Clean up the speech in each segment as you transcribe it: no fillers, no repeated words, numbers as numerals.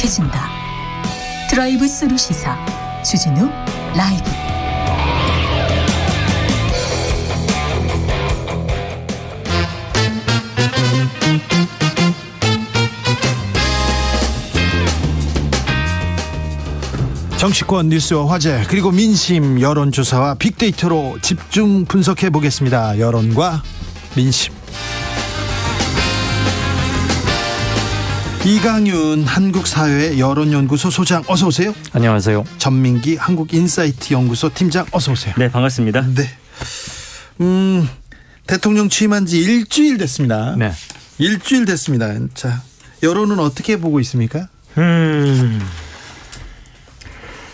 해준다. 드라이브 스루 시사 주진우 라이브. 정치권 뉴스와 화제 그리고 민심 여론조사와 빅데이터로 집중 분석해 보겠습니다. 여론과 민심. 이강윤 한국사회 여론연구소 소장 어서 오세요. 안녕하세요. 전민기 한국인사이트 연구소 팀장 어서 오세요. 네, 반갑습니다. 네. 대통령 취임한 지 일주일 됐습니다. 네. 일주일 됐습니다. 자, 여론은 어떻게 보고 있습니까?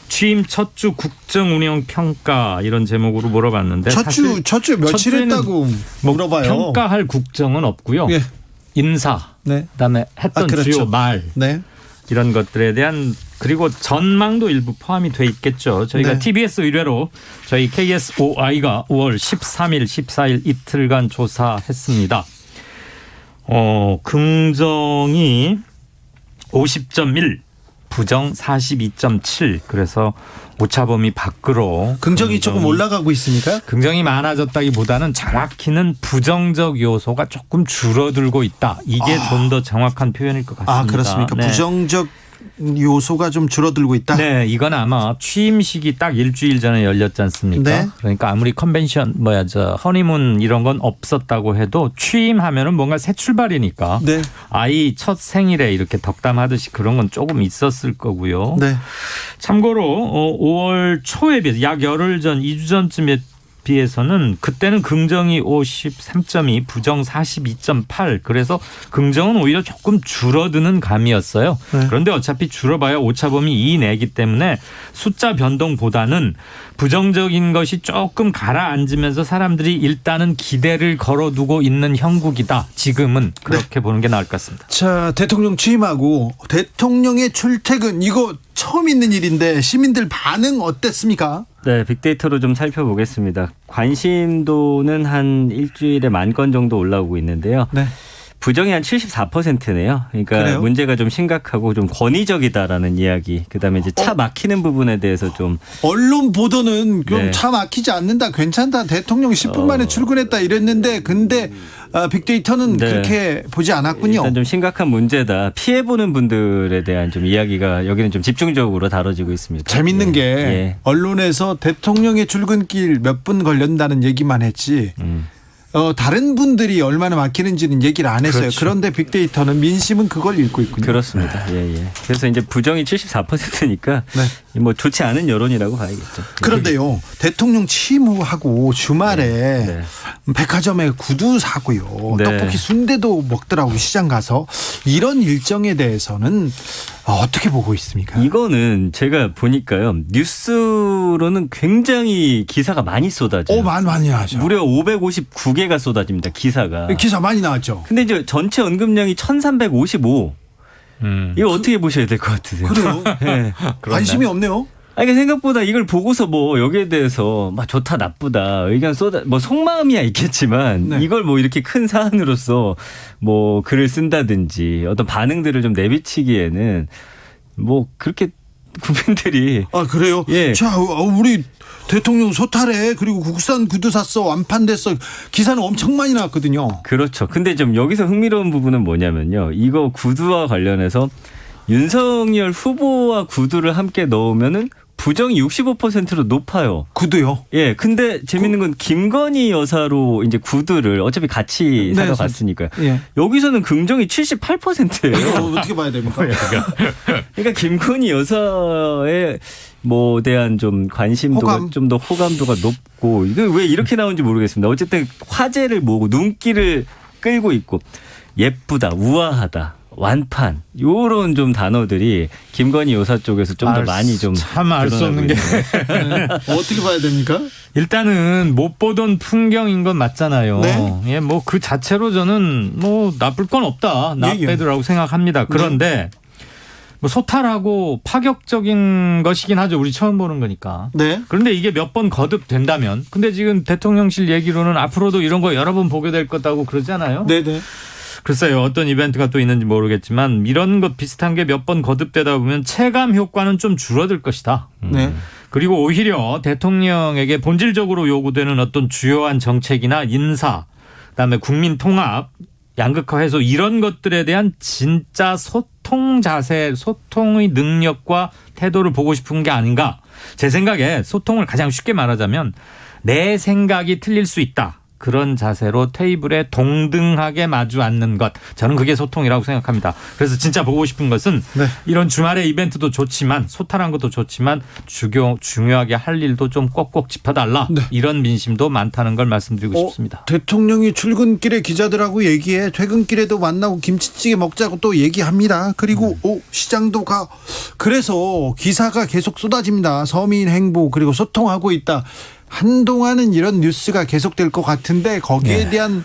취임 첫 주 국정 운영 평가 이런 제목으로 물어봤는데 첫 주 며칠 했다고 물어봐요. 평가할 국정은 없고요. 예. 인사, 네. 그다음에 했던 그렇죠. 주요 말 네. 이런 것들에 대한 그리고 전망도 일부 포함이 돼 있겠죠. 저희가 네. TBS 의뢰로 저희 KSOI가 5월 13일, 14일 이틀간 조사했습니다. 긍정이 50.1, 부정 42.7. 그래서 오차범위 밖으로 긍정이 조금 올라가고 있습니까? 긍정이 많아졌다기보다는 정확히는 부정적 요소가 조금 줄어들고 있다. 이게 좀 더 정확한 표현일 것 같습니다. 아, 그렇습니까? 네. 부정적 요소가 좀 줄어들고 있다. 네, 이건 아마 취임식이 딱 일주일 전에 열렸지 않습니까? 네. 그러니까 아무리 컨벤션 허니문 이런 건 없었다고 해도 취임하면은 뭔가 새 출발이니까 네. 아이 첫 생일에 이렇게 덕담하듯이 그런 건 조금 있었을 거고요. 네. 참고로 5월 초에 비해서 약 열흘 전, 2주 전쯤에 비해서는 그때는 긍정이 53.2, 부정 42.8. 그래서 긍정은 오히려 조금 줄어드는 감이었어요. 네. 그런데 어차피 줄어봐야 오차범위 2 내기 때문에 숫자 변동보다는 부정적인 것이 조금 가라앉으면서 사람들이 일단은 기대를 걸어두고 있는 형국이다. 지금은 그렇게 보는 게 나을 것 같습니다. 자, 대통령 취임하고 대통령의 출퇴근 이거 처음 있는 일인데 시민들 반응 어땠습니까? 네, 빅데이터로 좀 살펴보겠습니다. 관심도는 한 일주일에 10,000건 정도 올라오고 있는데요. 네. 부정이 한 74%네요. 그러니까 그래요? 문제가 좀 심각하고 좀 권위적이다라는 이야기. 그다음에 이제 차 막히는 부분에 대해서 좀 언론 보도는 좀 네. 차 막히지 않는다, 괜찮다, 대통령 10분 만에 출근했다 이랬는데 근데 빅데이터는 네. 그렇게 보지 않았군요. 일단 좀 심각한 문제다. 피해 보는 분들에 대한 좀 이야기가 여기는 좀 집중적으로 다뤄지고 있습니다. 재밌는 예. 게 예. 언론에서 대통령의 출근길 몇 분 걸린다는 얘기만 했지 다른 분들이 얼마나 막히는지는 얘기를 안 했어요. 그렇죠. 그런데 빅데이터는 민심은 그걸 읽고 있군요. 그렇습니다. 예, 예. 그래서 이제 부정이 74%니까 네. 뭐 좋지 않은 여론이라고 봐야겠죠. 그런데요, 대통령 취임하고 주말에 네. 백화점에 구두 사고요. 네. 떡볶이 순대도 먹더라고 시장 가서. 이런 일정에 대해서는 어떻게 보고 있습니까? 이거는 제가 보니까요. 뉴스로는 굉장히 기사가 많이 쏟아져요. 많이 나죠. 무려 559개가 쏟아집니다. 기사가. 기사 많이 나왔죠. 근데 이제 전체 언급량이 1355. 이거 어떻게 보셔야 될 것 같으세요? 그래요? 네. 관심이 없네요. 아니, 생각보다 이걸 보고서 뭐 여기에 대해서 막 좋다 나쁘다 의견 뭐 속마음이야 있겠지만 네. 이걸 뭐 이렇게 큰 사안으로서 뭐 글을 쓴다든지 어떤 반응들을 좀 내비치기에는 뭐 그렇게 국민들이 아, 그래요? 예. 자, 우리 대통령 소탈해. 그리고 국산 구두 샀어. 완판됐어. 기사는 엄청 많이 나왔거든요. 그렇죠. 근데 좀 여기서 흥미로운 부분은 뭐냐면요. 이거 구두와 관련해서 윤석열 후보와 구두를 함께 넣으면은 부정이 65%로 높아요. 구두요? 예, 근데 재밌는 건 김건희 여사로 이제 구두를 어차피 같이 네, 사러 갔으니까요. 예. 여기서는 긍정이 78%예요. 이거 어떻게 봐야 됩니까? 그러니까 김건희 여사의 뭐 대한 좀 관심도가 호감. 좀 더 호감도가 높고 이게 왜 이렇게 나오는지 모르겠습니다. 어쨌든 화제를 모으고 눈길을 끌고 있고 예쁘다, 우아하다. 완판 요런 좀 단어들이 김건희 여사 쪽에서 좀 더 많이 좀 참 알 수 없는 게 어떻게 봐야 됩니까? 일단은 못 보던 풍경인 건 맞잖아요. 네. 예, 뭐 그 자체로 저는 뭐 나쁠 건 없다. 나빼드라고 생각합니다. 그런데 뭐 소탈하고 파격적인 것이긴 하죠. 우리 처음 보는 거니까. 네. 그런데 이게 몇 번 거듭된다면, 근데 지금 대통령실 얘기로는 앞으로도 이런 거 여러 번 보게 될 거다고 그러잖아요. 네네. 글쎄요. 어떤 이벤트가 또 있는지 모르겠지만 이런 것 비슷한 게 몇 번 거듭되다 보면 체감 효과는 좀 줄어들 것이다. 네. 그리고 오히려 대통령에게 본질적으로 요구되는 어떤 주요한 정책이나 인사, 그다음에 국민 통합, 양극화 해소 이런 것들에 대한 진짜 소통 자세, 소통의 능력과 태도를 보고 싶은 게 아닌가. 제 생각에 소통을 가장 쉽게 말하자면 내 생각이 틀릴 수 있다. 그런 자세로 테이블에 동등하게 마주 앉는 것. 저는 그게 소통이라고 생각합니다. 그래서 진짜 보고 싶은 것은 네. 이런 주말의 이벤트도 좋지만 소탈한 것도 좋지만 중요하게 할 일도 좀 꼭꼭 짚어달라. 네. 이런 민심도 많다는 걸 말씀드리고 싶습니다. 대통령이 출근길에 기자들하고 얘기해. 퇴근길에도 만나고 김치찌개 먹자고 또 얘기합니다. 그리고 시장도 가. 그래서 기사가 계속 쏟아집니다. 서민 행보 그리고 소통하고 있다. 한동안은 이런 뉴스가 계속될 것 같은데 거기에 대한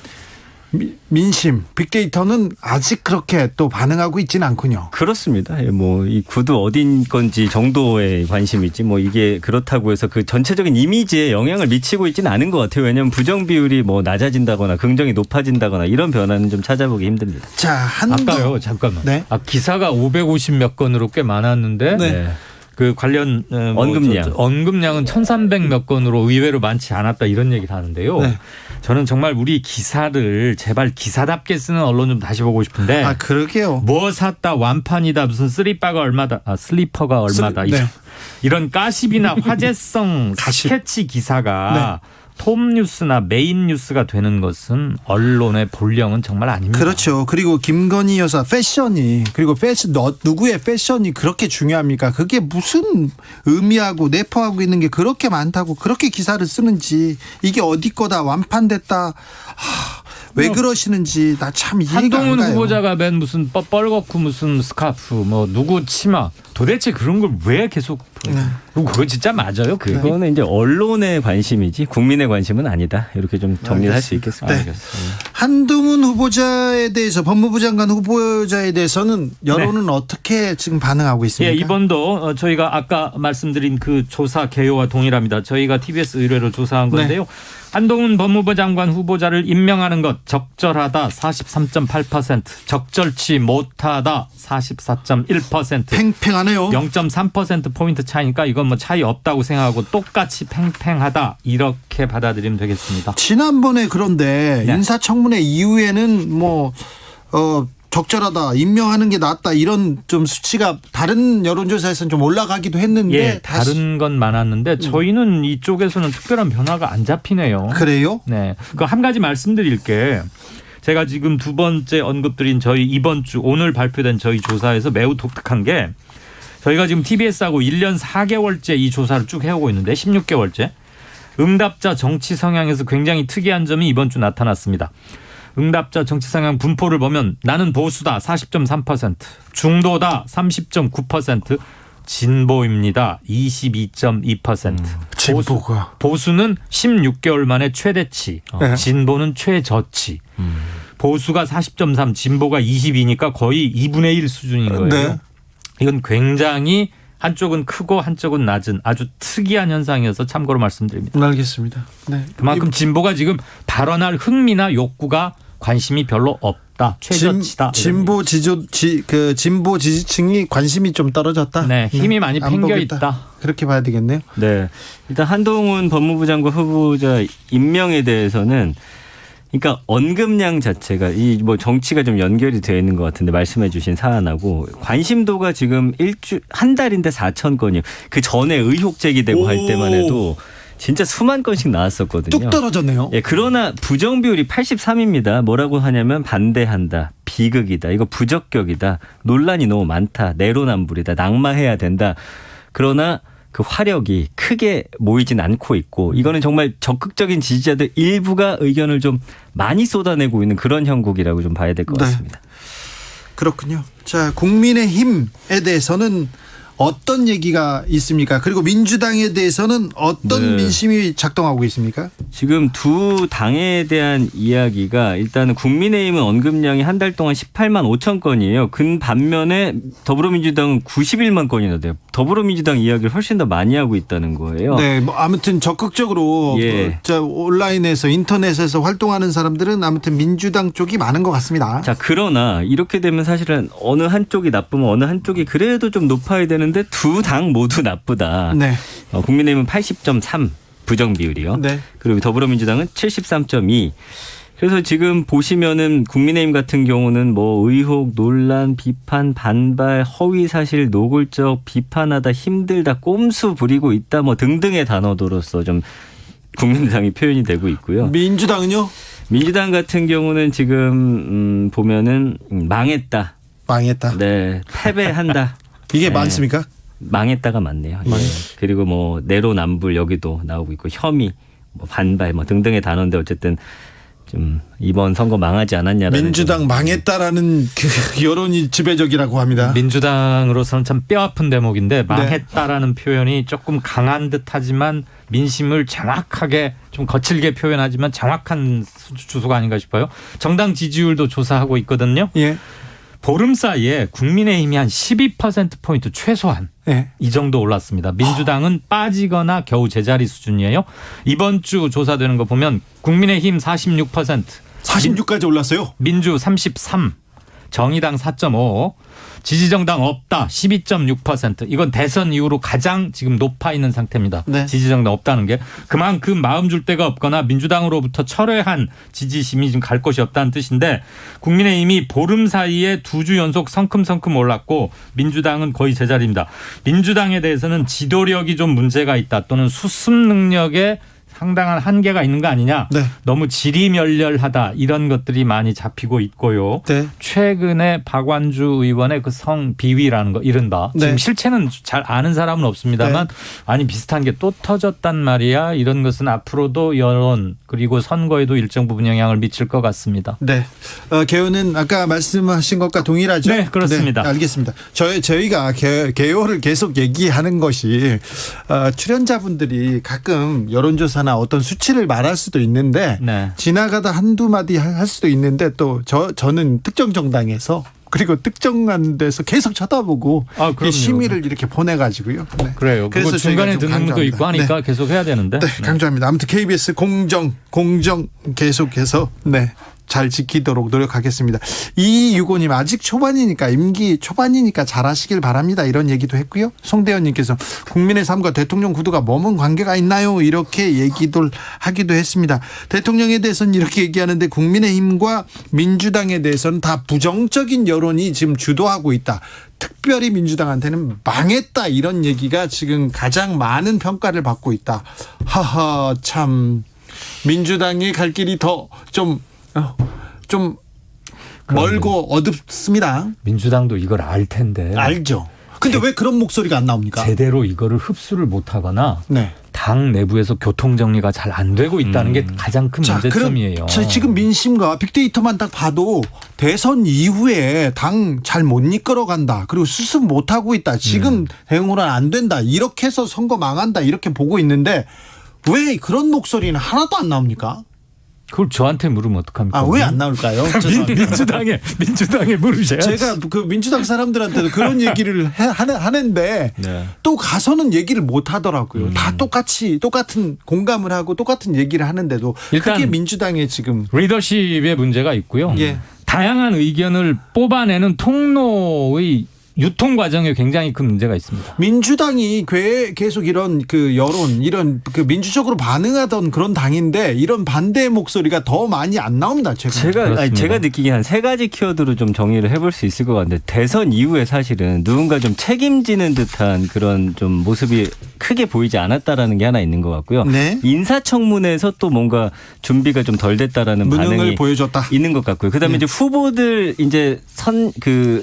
민심, 빅데이터는 아직 그렇게 또 반응하고 있지는 않군요. 그렇습니다. 뭐 이 구두 어딘 건지 정도의 관심이지 뭐 이게 그렇다고 해서 그 전체적인 이미지에 영향을 미치고 있지는 않은 것 같아요. 왜냐하면 부정 비율이 뭐 낮아진다거나 긍정이 높아진다거나 이런 변화는 좀 찾아보기 힘듭니다. 자, 아까요. 잠깐만. 네. 기사가 550 몇 건으로 꽤 많았는데 네. 그 관련 언급량. 언급량은 1,300 몇 건으로 의외로 많지 않았다 이런 얘기를 하는데요. 네. 저는 정말 우리 기사를 제발 기사답게 쓰는 언론 좀 다시 보고 싶은데. 아, 그러게요. 뭐 샀다 완판이다 무슨 슬리퍼가 얼마다 네. 이런 가십이나 화제성 스케치 기사가 톱뉴스나 메인 뉴스가 되는 것은 언론의 본령은 정말 아닙니다. 그렇죠. 그리고 김건희 여사 패션이 그리고 누구의 패션이 그렇게 중요합니까? 그게 무슨 의미하고 내포하고 있는 게 그렇게 많다고 그렇게 기사를 쓰는지 이게 어디 거다 완판됐다. 왜 그러시는지 나 참 이해가 안 가요. 한동훈 후보자가 맨 무슨 뻘겋고 무슨 스카프 뭐 누구 치마 도대체 그런 걸 왜 계속 그거 진짜 맞아요? 그거는 이제 언론의 관심이지 국민의 관심은 아니다. 이렇게 좀 정리를 할 수 있겠습니다. 네. 한동훈 후보자에 대해서 법무부 장관 후보자에 대해서는 여론은 어떻게 지금 반응하고 있습니까? 예, 이번도 저희가 아까 말씀드린 그 조사 개요와 동일합니다. 저희가 TBS 의뢰로 조사한 건데요. 한동훈 법무부 장관 후보자를 임명하는 것 적절하다 43.8%, 적절치 못하다 44.1%. 팽팽하네요. 0.3%포인트 차이니까 이건 뭐 차이 없다고 생각하고 똑같이 팽팽하다 이렇게 받아들이면 되겠습니다. 지난번에 그런데 인사청문회 이후에는 적절하다, 임명하는 게 낫다 이런 좀 수치가 다른 여론조사에서는 좀 올라가기도 했는데 예, 다른 건 많았는데 저희는 이쪽에서는 특별한 변화가 안 잡히네요. 그래요? 네, 그 한 가지 말씀드릴게. 제가 지금 두 번째 언급드린 저희 이번 주 오늘 발표된 저희 조사에서 매우 독특한 게 저희가 지금 TBS하고 1년 4개월째 이 조사를 쭉 해오고 있는데 16개월째 응답자 정치 성향에서 굉장히 특이한 점이 이번 주 나타났습니다. 응답자 정치 성향 분포를 보면 나는 보수다 40.3%, 중도다 30.9%, 진보입니다 22.2%. 진보가. 보수는 16개월 만에 최대치, 진보는 최저치. 보수가 40.3, 진보가 22니까 거의 2분의 1 수준인 거예요. 네. 이건 굉장히 한쪽은 크고 한쪽은 낮은 아주 특이한 현상이어서 참고로 말씀드립니다. 알겠습니다. 네. 그만큼 진보가 지금 발언할 흥미나 욕구가 관심이 별로 없다. 최저치다. 진보 지지층이 관심이 좀 떨어졌다. 네, 힘이 많이 안 팽겨 보겠다. 있다. 그렇게 봐야 되겠네요. 네. 일단 한동훈 법무부 장관 후보자 임명에 대해서는 그러니까 언급량 자체가 이 뭐 정치가 좀 연결이 되어 있는 것 같은데 말씀해 주신 사안하고 관심도가 지금 한 달인데 4천 건이요. 그 전에 의혹 제기되고 할 때만 해도 진짜 수만 건씩 나왔었거든요. 뚝 떨어졌네요. 예, 그러나 부정 비율이 83입니다. 뭐라고 하냐면 반대한다, 비극이다, 이거 부적격이다, 논란이 너무 많다, 내로남불이다, 낙마해야 된다. 그러나 그 화력이 크게 모이진 않고 있고 이거는 정말 적극적인 지지자들 일부가 의견을 좀 많이 쏟아내고 있는 그런 형국이라고 좀 봐야 될 것 같습니다. 그렇군요. 자, 국민의힘에 대해서는 어떤 얘기가 있습니까? 그리고 민주당에 대해서는 어떤 민심이 작동하고 있습니까? 지금 두 당에 대한 이야기가 일단은 국민의힘은 언급량이 한 달 동안 18만 5천 건이에요. 근 반면에 더불어민주당은 91만 건이나 돼요. 더불어민주당 이야기를 훨씬 더 많이 하고 있다는 거예요. 네, 뭐 아무튼 적극적으로 예. 저 온라인에서 인터넷에서 활동하는 사람들은 아무튼 민주당 쪽이 많은 것 같습니다. 자, 그러나 이렇게 되면 사실은 어느 한쪽이 나쁘면 어느 한쪽이 그래도 좀 높아야 되는데 두 당 모두 나쁘다. 네. 국민의힘은 80.3 부정 비율이요. 네. 그리고 더불어민주당은 73.2. 그래서 지금 보시면은 국민의힘 같은 경우는 뭐 의혹, 논란, 비판, 반발, 허위 사실, 노골적, 비판하다, 힘들다, 꼼수 부리고 있다 뭐 등등의 단어로서 좀 국민의당이 표현이 되고 있고요. 민주당은요? 민주당 같은 경우는 지금 보면은 망했다. 망했다. 네, 패배한다. 이게 네. 많습니까? 망했다가 많네요. 예. 그리고 뭐 내로남불 여기도 나오고 있고 혐의, 뭐 반발 뭐 등등의 단어인데 어쨌든 좀 이번 선거 망하지 않았냐라는 민주당 망했다라는 그 여론이 지배적이라고 합니다. 민주당으로서는 참 뼈아픈 대목인데 망했다라는 표현이 조금 강한 듯하지만 민심을 정확하게 좀 거칠게 표현하지만 정확한 주소가 아닌가 싶어요. 정당 지지율도 조사하고 있거든요. 예. 보름 사이에 국민의힘이 한 12%포인트 최소한 예. 이 정도 올랐습니다. 민주당은 빠지거나 겨우 제자리 수준이에요. 이번 주 조사되는 거 보면 국민의힘 46%, 46까지 올랐어요. 민주 33%, 정의당 4.5%, 지지정당 없다 12.6%. 이건 대선 이후로 가장 지금 높아 있는 상태입니다. 네. 지지정당 없다는 게 그만큼 마음 줄 데가 없거나 민주당으로부터 철회한 지지심이 지금 갈 곳이 없다는 뜻인데 국민의힘이 보름 사이에 2주 연속 성큼성큼 올랐고 민주당은 거의 제자리입니다. 민주당에 대해서는 지도력이 좀 문제가 있다 또는 수습 능력에 상당한 한계가 있는 거 아니냐. 네. 너무 지리멸렬하다 이런 것들이 많이 잡히고 있고요. 네. 최근에 박완주 의원의 그 성비위라는 거 이른바 네. 지금 실체는 잘 아는 사람은 없습니다만 네. 아니 비슷한 게 또 터졌단 말이야. 이런 것은 앞으로도 여론 그리고 선거에도 일정 부분 영향을 미칠 것 같습니다. 네. 개요는 아까 말씀하신 것과 동일하죠? 네, 그렇습니다. 네, 알겠습니다. 저희가 개요를 계속 얘기하는 것이 출연자분들이 가끔 여론조사나 어떤 수치를 말할 수도 있는데 네. 지나가다 한두 마디 할 수도 있는데 또 저는 특정 정당에서 그리고 특정한 데서 계속 쳐다보고 그럼요. 심의를 이렇게 보내가지고요. 네. 그래요. 그래서 중간에 듣는 것도 있고 하니까 네. 계속 해야 되는데. 네, 강조합니다. 아무튼 KBS 공정 계속해서 잘 지키도록 노력하겠습니다. 이유고님 아직 초반이니까 임기 초반이니까 잘하시길 바랍니다. 이런 얘기도 했고요. 송대현님께서 국민의 삶과 대통령 구도가 머문 관계가 있나요? 이렇게 얘기도 하기도 했습니다. 대통령에 대해서는 이렇게 얘기하는데 국민의힘과 민주당에 대해서는 다 부정적인 여론이 지금 주도하고 있다. 특별히 민주당한테는 망했다 이런 얘기가 지금 가장 많은 평가를 받고 있다. 하하 참 민주당이 갈 길이 더 좀 멀고 어둡습니다. 민주당도 이걸 알 텐데. 알죠. 근데 왜 그런 목소리가 안 나옵니까? 제대로 이거를 흡수를 못하거나 네. 당 내부에서 교통정리가 잘 안 되고 있다는 게 가장 큰 문제점이에요. 그럼 지금 민심과 빅데이터만 딱 봐도 대선 이후에 당 잘 못 이끌어간다. 그리고 수습 못하고 있다. 지금 대응으로는 안 된다. 이렇게 해서 선거 망한다. 이렇게 보고 있는데 왜 그런 목소리는 하나도 안 나옵니까? 그걸 저한테 물으면 어떡합니까? 왜 안 나올까요? 민주당에 물으셔야지. 제가 그 민주당 사람들한테도 그런 얘기를 하는데 네. 또 가서는 얘기를 못 하더라고요. 다 똑같은 공감을 하고 똑같은 얘기를 하는데도 일단 그게 민주당의 지금 리더십의 문제가 있고요. 예. 다양한 의견을 뽑아내는 통로의 유통 과정에 굉장히 큰 문제가 있습니다. 민주당이 계속 이런 그 여론, 이런 그 민주적으로 반응하던 그런 당인데 이런 반대의 목소리가 더 많이 안 나옵니다. 제가 느끼기에 한 세 가지 키워드로 좀 정리를 해볼 수 있을 것 같은데 대선 이후에 사실은 누군가 좀 책임지는 듯한 그런 좀 모습이 크게 보이지 않았다라는 게 하나 있는 것 같고요. 네. 인사청문회에서 또 뭔가 준비가 좀 덜 됐다라는 무능을 반응이 보여줬다. 있는 것 같고요. 그다음에 이제 후보들 이제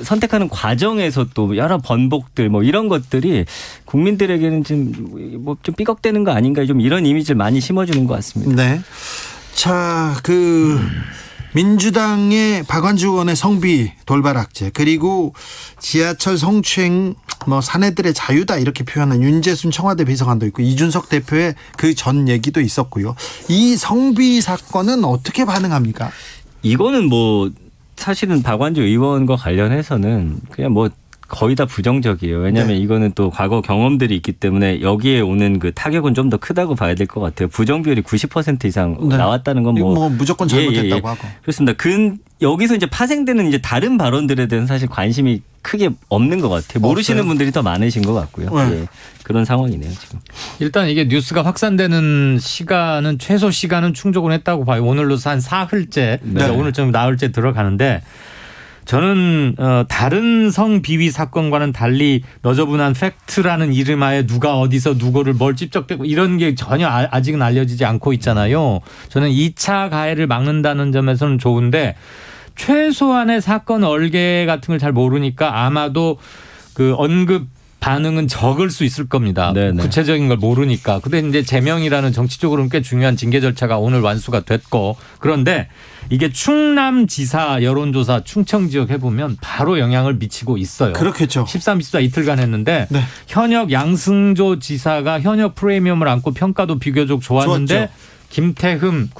선택하는 과정에서 또 여러 번복들 뭐 이런 것들이 국민들에게는 좀 삐걱대는 거 아닌가 좀 이런 이미지를 많이 심어주는 것 같습니다. 네. 자, 민주당의 박완주 의원의 성비 돌발악재 그리고 지하철 성추행 사내들의 자유다 이렇게 표현한 윤재순 청와대 비서관도 있고 이준석 대표의 그 전 얘기도 있었고요. 이 성비 사건은 어떻게 반응합니까? 이거는 사실은 박완주 의원과 관련해서는 그냥 거의 다 부정적이에요. 왜냐하면 네. 이거는 또 과거 경험들이 있기 때문에 여기에 오는 그 타격은 좀 더 크다고 봐야 될 것 같아요. 부정 비율이 90% 이상 네. 나왔다는 건 이거 뭐 무조건 잘못했다고 하고. 그렇습니다. 여기서 이제 파생되는 이제 다른 발언들에 대해서 사실 관심이 크게 없는 것 같아요. 모르시는 없어요? 분들이 더 많으신 것 같고요. 네. 예. 그런 상황이네요, 지금. 일단 이게 뉴스가 확산되는 시간은 최소 시간은 충족은 했다고 봐요. 오늘로서 한 사흘째, 네. 오늘 좀 나흘째 들어가는데 저는 다른 성 비위 사건과는 달리 너저분한 팩트라는 이름하에 누가 어디서 누구를 뭘 찝적대고 이런 게 전혀 아직은 알려지지 않고 있잖아요. 저는 2차 가해를 막는다는 점에서는 좋은데 최소한의 사건 얼개 같은 걸 잘 모르니까 아마도 그 언급 반응은 적을 수 있을 겁니다. 네네. 구체적인 걸 모르니까. 근데 이제 제명이라는 정치적으로는 꽤 중요한 징계 절차가 오늘 완수가 됐고 그런데 이게 충남지사 여론조사 충청 지역 해보면 바로 영향을 미치고 있어요. 그렇겠죠. 13, 14 이틀간 했는데 네. 현역 양승조 지사가 현역 프리미엄을 안고 평가도 비교적 좋았는데 좋았죠. 김태흠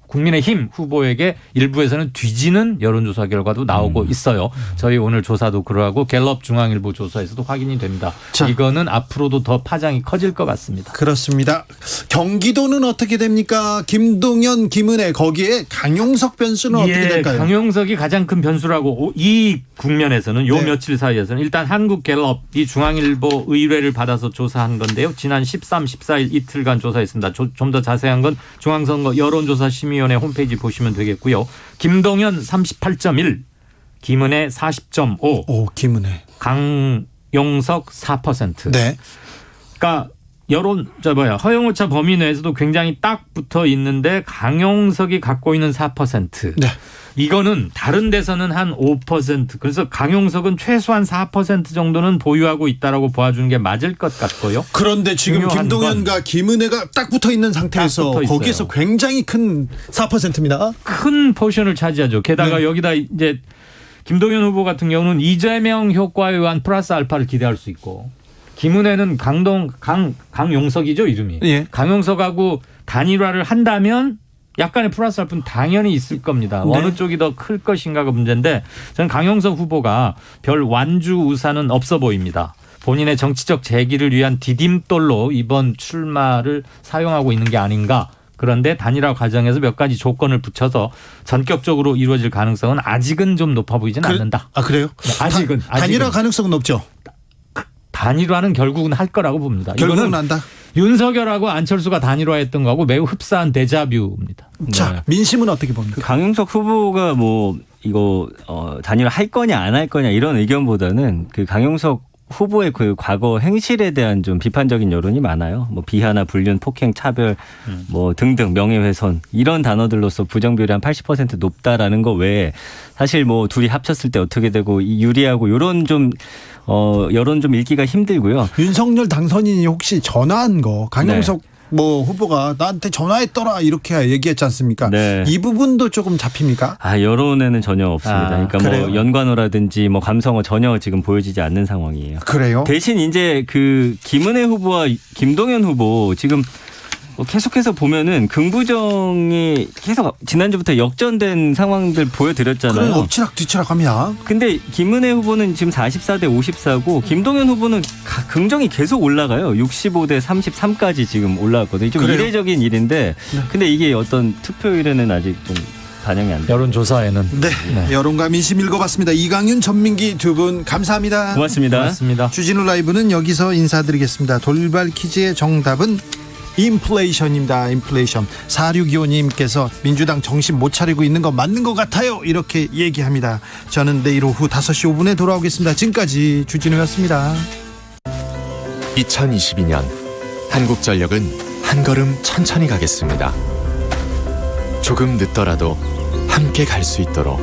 국민의힘 후보에게 일부에서는 뒤지는 여론조사 결과도 나오고 있어요. 저희 오늘 조사도 그러하고 갤럽 중앙일보 조사에서도 확인이 됩니다. 자. 이거는 앞으로도 더 파장이 커질 것 같습니다. 그렇습니다. 경기도는 어떻게 됩니까? 김동연, 김은혜 거기에 강용석 변수는 어떻게 될까요? 강용석이 가장 큰 변수라고 이 국면에서는 요 네. 며칠 사이에서는 일단 한국갤럽이 중앙일보 의뢰를 받아서 조사한 건데요. 지난 13, 14일 이틀간 조사했습니다. 좀 더 자세한 건 중앙선거 여론조사심의위원회 홈페이지 보시면 되겠고요. 김동연 38.1, 김은혜 40.5, 오, 김은혜. 강용석 4%. 네. 그러니까 허용오차 범위 내에서도 굉장히 딱 붙어 있는데 강용석이 갖고 있는 4%. 네. 이거는 다른 데서는 한 5%. 그래서 강용석은 최소한 4% 정도는 보유하고 있다라고 보아주는 게 맞을 것 같고요. 그런데 지금 중요한 김동연과 김은혜가 딱 붙어 있는 상태에서 딱 붙어 있어요. 거기에서 굉장히 큰 4%입니다. 큰 포션을 차지하죠. 게다가 네. 여기다 이제 김동연 후보 같은 경우는 이재명 효과에 의한 플러스 알파를 기대할 수 있고 김은혜는 강용석이죠 이름이. 예. 강용석하고 단일화를 한다면 약간의 플러스 알파는 당연히 있을 겁니다. 네. 어느 쪽이 더 클 것인가가 문제인데 저는 강용석 후보가 별 완주 우산은 없어 보입니다. 본인의 정치적 재기를 위한 디딤돌로 이번 출마를 사용하고 있는 게 아닌가. 그런데 단일화 과정에서 몇 가지 조건을 붙여서 전격적으로 이루어질 가능성은 아직은 좀 높아 보이지는 않는다. 아, 그래요? 아직은. 단일화 가능성은 높죠. 단일화는 결국은 할 거라고 봅니다. 결국은 이거는 한다. 윤석열하고 안철수가 단일화했던 거하고 매우 흡사한 데자뷰입니다. 자, 민심은 어떻게 봅니까? 그 강용석 후보가 뭐 이거 단일화 할 거냐 안 할 거냐 이런 의견보다는 그 강용석 후보의 그 과거 행실에 대한 좀 비판적인 여론이 많아요. 뭐 비하나 불륜, 폭행, 차별, 뭐 등등 명예훼손 이런 단어들로서 부정 비율이 한 80% 높다라는 거 외에 사실 뭐 둘이 합쳤을 때 어떻게 되고 유리하고 이런 좀 여론 좀 읽기가 힘들고요. 윤석열 당선인이 혹시 전화한 거 강용석 뭐 후보가 나한테 전화했더라 이렇게 얘기했지 않습니까? 네. 이 부분도 조금 잡힙니까? 아 여론에는 전혀 없습니다. 그러니까 그래요? 뭐 연관어라든지 뭐 감성어 전혀 지금 보여지지 않는 상황이에요. 그래요? 대신 이제 그 김은혜 후보와 김동연 후보 지금 계속해서 보면은 긍부정이 계속 지난주부터 역전된 상황들 보여드렸잖아요. 그럼 엎치락 뒤치락 합니다. 근데 김은혜 후보는 지금 44대 54고 김동연 후보는 긍정이 계속 올라가요. 65대 33까지 지금 올라왔거든요. 좀 그래요? 이례적인 일인데 근데 이게 어떤 투표율에는 아직 좀 반영이 안 돼요. 여론조사에는. 네. 여론과 민심 읽어봤습니다. 이강윤, 전민기 두 분 감사합니다. 고맙습니다. 맞습니다. 주진우 라이브는 여기서 인사드리겠습니다. 돌발 퀴즈의 정답은 인플레이션입니다. 인플레이션. 4625님께서 민주당 정신 못 차리고 있는 거 맞는 것 같아요. 이렇게 얘기합니다. 저는 내일 오후 5시 5분에 돌아오겠습니다. 지금까지 주진우였습니다. 2022년 한국전력은 한 걸음 천천히 가겠습니다. 조금 늦더라도 함께 갈 수 있도록